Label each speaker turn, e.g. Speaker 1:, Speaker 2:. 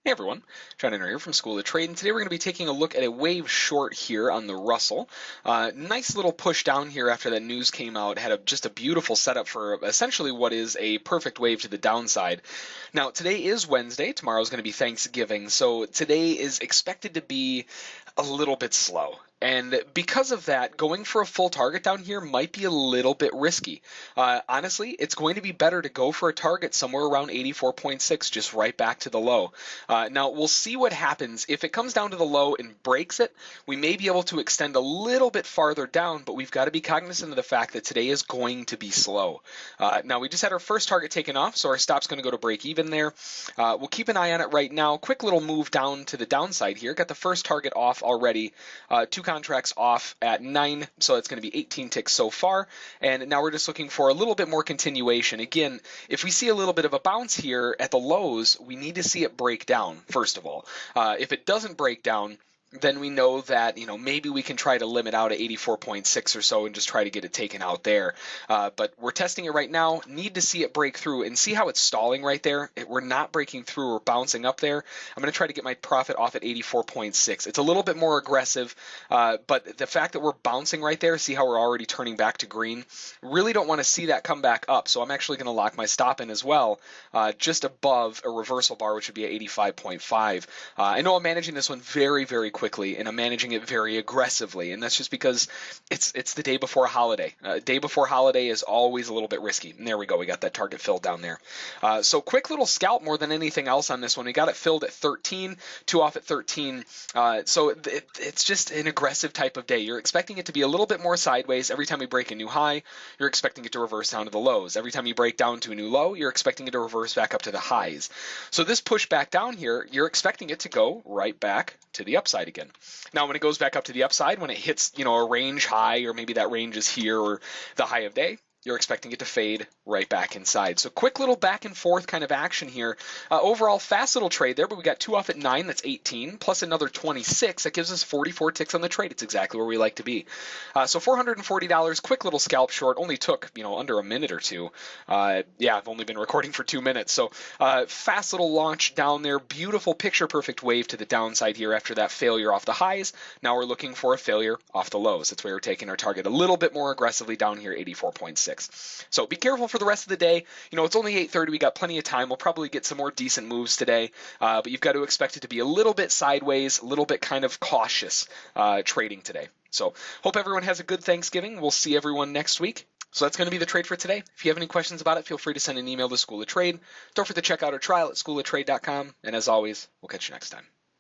Speaker 1: Hey everyone, John Henry here from School of Trade, and today we're going to be taking a look at a wave short here on the Russell. Nice little push down here after that news came out. Had just a beautiful setup for essentially what is a perfect wave to the downside. Now today is Wednesday, tomorrow is going to be Thanksgiving, so today is expected to be a little bit slow. And because of that, going for a full target down here might be a little bit risky. Honestly, it's going to be better to go for a target somewhere around 84.6, just right back to the low. Now, we'll see what happens. If it comes down to the low and breaks it, we may be able to extend a little bit farther down, but we've got to be cognizant of the fact that today is going to be slow. Now, we just had our first target taken off, so our stop's going to go to break even there. We'll keep an eye on it right now. Quick little move down to the downside here. Got the first target off already. Two contracts off at 9, so it's going to be 18 ticks so far, and now we're just looking for a little bit more continuation. Again, if we see a little bit of a bounce here at the lows, we need to see it break down, first of all. If it doesn't break down, then we know that, maybe we can try to limit out at 84.6 or so and just try to get it taken out there. But we're testing it right now. Need to see it break through and see how it's stalling right there. We're not breaking through or bouncing up there. I'm going to try to get my profit off at 84.6. It's a little bit more aggressive, but the fact that we're bouncing right there, see how we're already turning back to green, really don't want to see that come back up. So I'm actually going to lock my stop in as well, just above a reversal bar, which would be at 85.5. I know I'm managing this one very, very quickly, and I'm managing it very aggressively, and that's just because it's the day before a holiday. Day before holiday is always a little bit risky. And there we go. We got that target filled down there. So quick little scalp more than anything else on this one. We got it filled at 13, two off at 13. So it's just an aggressive type of day. You're expecting it to be a little bit more sideways. Every time we break a new high, you're expecting it to reverse down to the lows. Every time you break down to a new low, you're expecting it to reverse back up to the highs. So this push back down here, you're expecting it to go right back to the upside again. Now, when it goes back up to the upside, when it hits, a range high, or maybe that range is here or the high of day, you're expecting it to fade right back inside. So quick little back and forth kind of action here. Overall, fast little trade there, but we got two off at 9, that's 18, plus another 26. That gives us 44 ticks on the trade. It's exactly where we like to be. So $440, quick little scalp short. Only took, under a minute or two. Yeah, I've only been recording for 2 minutes. So fast little launch down there. Beautiful picture-perfect wave to the downside here after that failure off the highs. Now we're looking for a failure off the lows. That's why we're taking our target a little bit more aggressively down here, 84.6. So be careful for the rest of the day. It's only 8:30. We got plenty of time. We'll probably get some more decent moves today, but you've got to expect it to be a little bit sideways, a little bit kind of cautious trading today. So hope everyone has a good Thanksgiving. We'll see everyone next week. So that's going to be the trade for today. If you have any questions about it, feel free to send an email to School of Trade. Don't forget to check out our trial at schooloftrade.com. And as always, we'll catch you next time.